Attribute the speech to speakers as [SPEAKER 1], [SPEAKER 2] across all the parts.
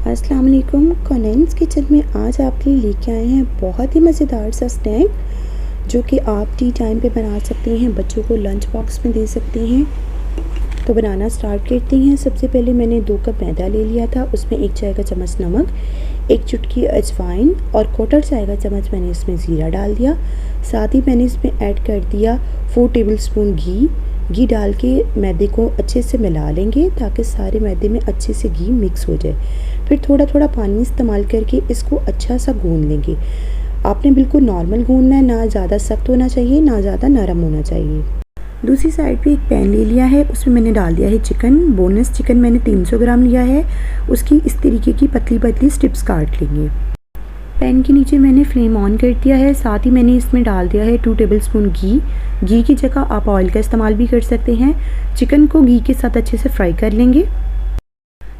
[SPEAKER 1] अस्सलाम वालेकुम। कॉनेंस किचन में आज आपके लिए लेके आए हैं बहुत ही मज़ेदार सा स्नैक जो कि आप टी टाइम पे बना सकते हैं, बच्चों को लंच बॉक्स में दे सकते हैं। तो बनाना स्टार्ट करते हैं। सबसे पहले मैंने 2 कप मैदा ले लिया था, उसमें 1 चाय का चम्मच नमक, 1 चुटकी अजवाइन और 1/4 चाय का चम्मच मैंने इसमें ज़ीरा डाल दिया। साथ ही मैंने इसमें ऐड कर दिया 4 टेबलस्पून घी डाल के मैदे को अच्छे से मिला लेंगे ताकि सारे मैदे में अच्छे से घी मिक्स हो जाए। फिर थोड़ा थोड़ा पानी इस्तेमाल करके इसको अच्छा सा गूंद लेंगे। आपने बिल्कुल नॉर्मल गूंदना है, ना ज़्यादा सख्त होना चाहिए ना ज़्यादा नरम होना चाहिए। दूसरी साइड पे एक पैन ले लिया है, उसमें मैंने डाल दिया है चिकन। बोनलेस चिकन मैंने 300 ग्राम लिया है। उसकी इस तरीके की पतली पतली स्ट्रिप्स काट लेंगे। पैन के नीचे मैंने फ्लेम ऑन कर दिया है। साथ ही मैंने इसमें डाल दिया है 2 टेबलस्पून घी की जगह आप ऑयल का इस्तेमाल भी कर सकते हैं। चिकन को घी के साथ अच्छे से फ्राई कर लेंगे।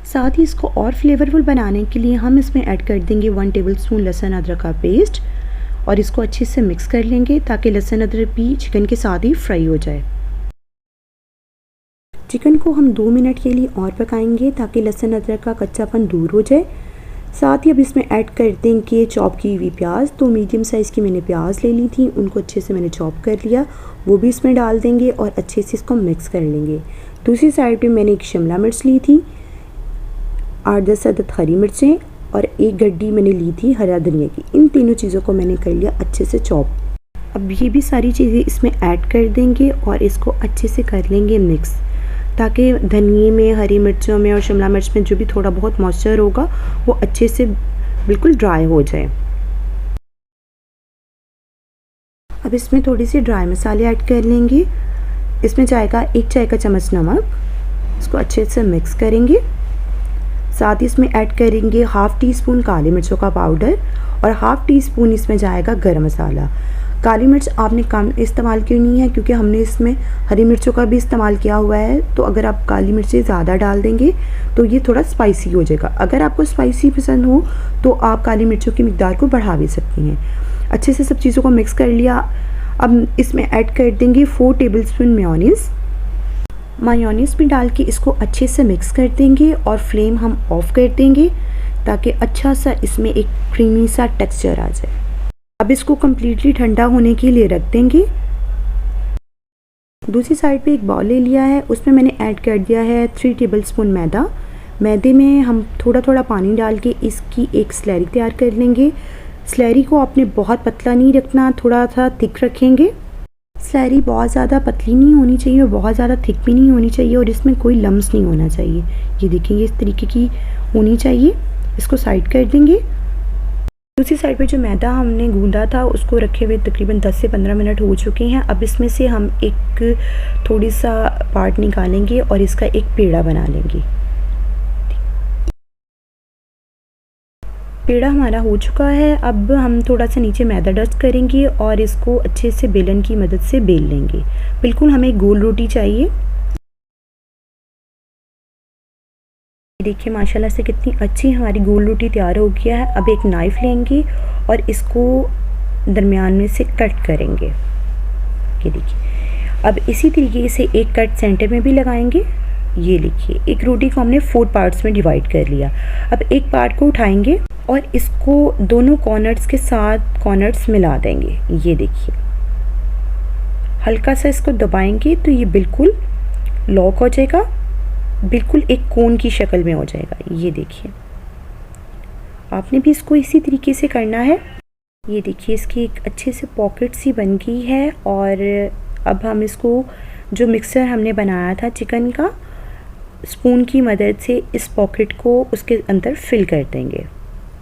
[SPEAKER 1] साथ ही इसको और फ्लेवरफुल बनाने के लिए हम इसमें ऐड कर देंगे 1 टेबलस्पून लहसुन अदरक का पेस्ट और इसको अच्छे से मिक्स कर लेंगे ताकि लहसुन अदरक भी चिकन के साथ ही फ्राई हो जाए। चिकन को हम 2 मिनट के लिए और पकाएंगे ताकि लहसुन अदरक का कच्चापन दूर हो जाए। साथ ही अब इसमें ऐड कर देंगे चॉप की हुई प्याज। तो मीडियम साइज़ की मैंने प्याज ले ली थी, उनको अच्छे से मैंने चॉप कर लिया, वो भी इसमें डाल देंगे और अच्छे से इसको मिक्स कर लेंगे। दूसरी साइड पे मैंने एक शिमला मिर्च ली थी, 8-10 अदद हरी मिर्चें और 1 गड्डी मैंने ली थी हरा धनिया की। इन तीनों चीज़ों को मैंने कर लिया अच्छे से चॉप। अब ये भी सारी चीज़ें इसमें ऐड कर देंगे और इसको अच्छे से कर लेंगे मिक्स ताकि धनिए में, हरी मिर्चों में और शिमला मिर्च में जो भी थोड़ा बहुत मॉइस्चर होगा वो अच्छे से बिल्कुल ड्राई हो जाए। अब इसमें थोड़ी सी ड्राई मसाले ऐड कर लेंगे। इसमें जाएगा 1 चाय का चम्मच नमक, इसको अच्छे से मिक्स करेंगे। साथ ही इसमें ऐड करेंगे 1/2 टीस्पून काली मिर्चों का पाउडर और 1/2 टीस्पून इसमें जाएगा गरम मसाला। काली मिर्च आपने कम इस्तेमाल करनी है क्योंकि हमने इसमें हरी मिर्चों का भी इस्तेमाल किया हुआ है। तो अगर आप काली मिर्चें ज़्यादा डाल देंगे तो ये थोड़ा स्पाइसी हो जाएगा। अगर आपको स्पाइसी पसंद हो तो आप काली मिर्चों की मिकदार को बढ़ा भी सकती हैं। अच्छे से सब चीज़ों को मिक्स कर लिया। अब इसमें ऐड कर देंगे 4 टेबलस्पून मायोनीज़ भी डाल के इसको अच्छे से मिक्स कर देंगे और फ्लेम हम ऑफ कर देंगे ताकि अच्छा सा इसमें एक क्रीमी सा टेक्सचर आ जाए। अब इसको कम्प्लीटली ठंडा होने के लिए रख देंगे। दूसरी साइड पे एक बाउल ले लिया है, उसमें मैंने ऐड कर दिया है 3 टेबलस्पून मैदा। मैदे में हम थोड़ा थोड़ा पानी डाल के इसकी एक स्लैरी तैयार कर लेंगे। स्लैरी को आपने बहुत पतला नहीं रखना, थोड़ा सा थिक रखेंगे। स्लैरी बहुत ज़्यादा पतली नहीं होनी चाहिए और बहुत ज़्यादा थिक भी नहीं होनी चाहिए और इसमें कोई लम्स नहीं होना चाहिए। ये देखिए, इस तरीके की होनी चाहिए। इसको साइड कर देंगे। दूसरी साइड पे जो मैदा हमने गूंदा था उसको रखे हुए तकरीबन 10 से 15 मिनट हो चुके हैं। अब इसमें से हम एक थोड़ी सा पार्ट निकालेंगे और इसका एक पेड़ा बना लेंगे। पेड़ा हमारा हो चुका है। अब हम थोड़ा सा नीचे मैदा डस्ट करेंगे और इसको अच्छे से बेलन की मदद से बेल लेंगे। बिल्कुल हमें गोल रोटी चाहिए। देखिए माशाल्लाह से कितनी अच्छी हमारी गोल रोटी तैयार हो गया है। अब एक नाइफ़ लेंगे और इसको दरमियान में से कट करेंगे। ये देखिए, अब इसी तरीके से एक कट सेंटर में भी लगाएंगे। ये देखिए, एक रोटी को हमने 4 पार्ट्स में डिवाइड कर लिया। अब एक पार्ट को उठाएंगे और इसको दोनों कॉर्नर्स के साथ कॉर्नर्स मिला देंगे। ये देखिए, हल्का सा इसको दबाएंगे तो ये बिल्कुल लॉक हो जाएगा, बिल्कुल एक कोन की शक्ल में हो जाएगा। ये देखिए, आपने भी इसको इसी तरीके से करना है। ये देखिए, इसकी एक अच्छे से पॉकेट सी बन गई है और अब हम इसको जो मिक्सर हमने बनाया था चिकन का, स्पून की मदद से इस पॉकेट को उसके अंदर फिल कर देंगे।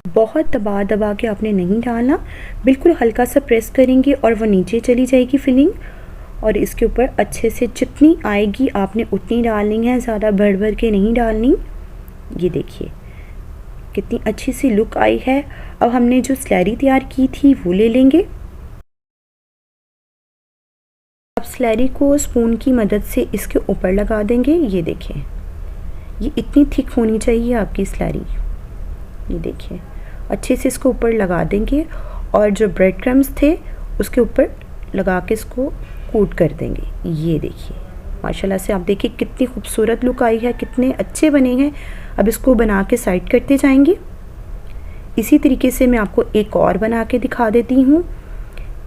[SPEAKER 1] बहुत दबा दबा के आपने नहीं डालना, बिल्कुल हल्का सा प्रेस करेंगे और वो नीचे चली जाएगी फिलिंग और इसके ऊपर अच्छे से जितनी आएगी आपने उतनी डालनी है, ज़्यादा भर भर के नहीं डालनी। ये देखिए कितनी अच्छी सी लुक आई है। अब हमने जो स्लैरी तैयार की थी वो ले लेंगे। अब स्लैरी को स्पून की मदद से इसके ऊपर लगा देंगे। ये देखिए, ये इतनी थिक होनी चाहिए आपकी स्लैरी। ये देखिए, अच्छे से इसको ऊपर लगा देंगे और जो ब्रेड क्रम्स थे उसके ऊपर लगा के इसको कोट कर देंगे। ये देखिए माशाल्लाह से आप देखिए कितनी खूबसूरत लुक आई है, कितने अच्छे बने हैं। अब इसको बना के साइड करते जाएंगे। इसी तरीके से मैं आपको एक और बना के दिखा देती हूँ।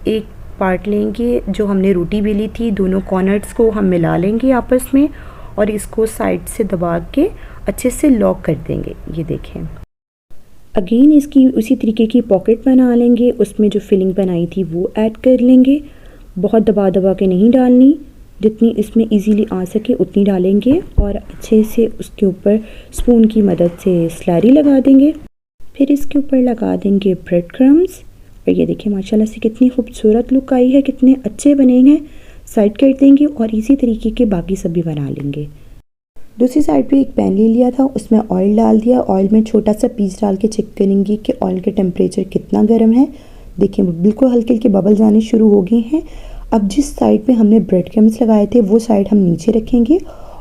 [SPEAKER 1] एक पार्ट लेंगे, जो हमने रोटी बेली थी, दोनों कॉर्नर्स को हम मिला लेंगे आपस में और इसको साइड से दबा के अच्छे से लॉक कर देंगे। ये देखें। अगेन इसकी उसी तरीके की पॉकेट बना लेंगे, उसमें जो फिलिंग बनाई थी वो ऐड कर लेंगे। बहुत दबा दबा के नहीं डालनी, जितनी इसमें इजीली आ सके उतनी डालेंगे और अच्छे से उसके ऊपर स्पून की मदद से स्लैरी लगा देंगे। फिर इसके ऊपर लगा देंगे ब्रेड क्रम्स और ये देखिए माशाल्लाह से कितनी खूबसूरत लुक आई है, कितने अच्छे बने हैं। साइड कर देंगे और इसी तरीके के बाकी सब भी बना लेंगे। दूसरी साइड पे एक पैन ले लिया था, उसमें ऑयल डाल दिया। ऑयल में छोटा सा पीस डाल के चेक करेंगे कि ऑयल का टेम्परेचर कितना गर्म है। देखिए बिल्कुल हल्के हल्के बबल्स आने शुरू हो गए हैं। अब जिस साइड पे हमने ब्रेड क्रम्स लगाए थे वो साइड हम नीचे रखेंगे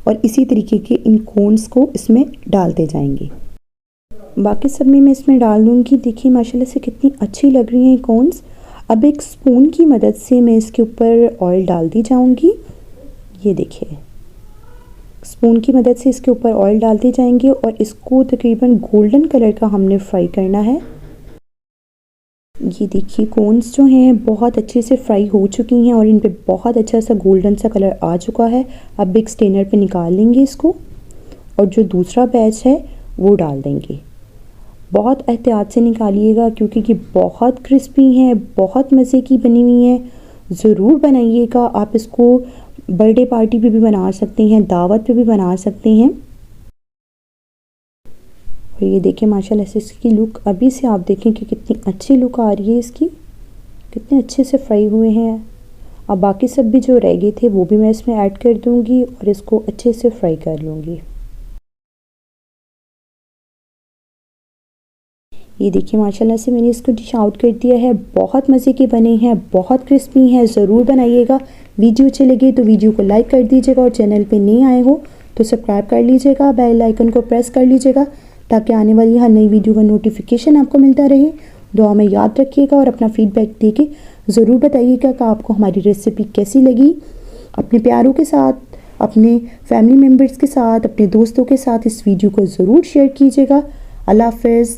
[SPEAKER 1] और इसी तरीके के इन कोन्स को इसमें डालते जाएंगे। बाकी सब में मैं इसमें डाल दूँगी। देखिए माशाल्लाह से कितनी अच्छी लग रही हैं कोन्स। अब एक स्पून की मदद से मैं इसके ऊपर ऑयल डालती जाऊँगी। ये देखिए स्पून की मदद से इसके ऊपर ऑयल डालते जाएंगे और इसको तकरीबन गोल्डन कलर का हमने फ्राई करना है। ये देखिए कोन्स जो हैं बहुत अच्छे से फ्राई हो चुकी हैं और इन पे बहुत अच्छा सा गोल्डन सा कलर आ चुका है। अब एक स्टेनर पे निकाल लेंगे इसको और जो दूसरा बैच है वो डाल देंगे। बहुत एहतियात से निकालिएगा क्योंकि ये बहुत क्रिस्पी हैं, बहुत मज़े की बनी हुई हैं। ज़रूर बनाइएगा। आप इसको बर्थडे पार्टी पे भी बना सकते हैं, दावत पे भी बना सकते हैं। और ये देखिए माशाल्लाह से इसकी लुक अभी से आप देखें कि कितनी अच्छी लुक आ रही है इसकी, कितने अच्छे से फ्राई हुए हैं। अब बाकी सब भी जो रह गए थे वो भी मैं इसमें ऐड कर दूंगी और इसको अच्छे से फ्राई कर लूँगी। ये देखिए माशाल्लाह से मैंने इसको डिश आउट कर दिया है। बहुत मज़े के बने हैं, बहुत क्रिस्पी हैं। ज़रूर बनाइएगा। वीडियो अच्छे लगे तो वीडियो को लाइक कर दीजिएगा और चैनल पे नए आए हो तो सब्सक्राइब कर लीजिएगा। बेल आइकन को प्रेस कर लीजिएगा ताकि आने वाली हर नई वीडियो का नोटिफिकेशन आपको मिलता रहे। दुआ में याद रखिएगा और अपना फीडबैक दे के ज़रूर बताइएगा कि आपको हमारी रेसिपी कैसी लगी। अपने प्यारों के साथ, अपने फैमिली मेम्बर्स के साथ, अपने दोस्तों के साथ इस वीडियो को ज़रूर शेयर कीजिएगा। अल्लाह हाफ़िज़।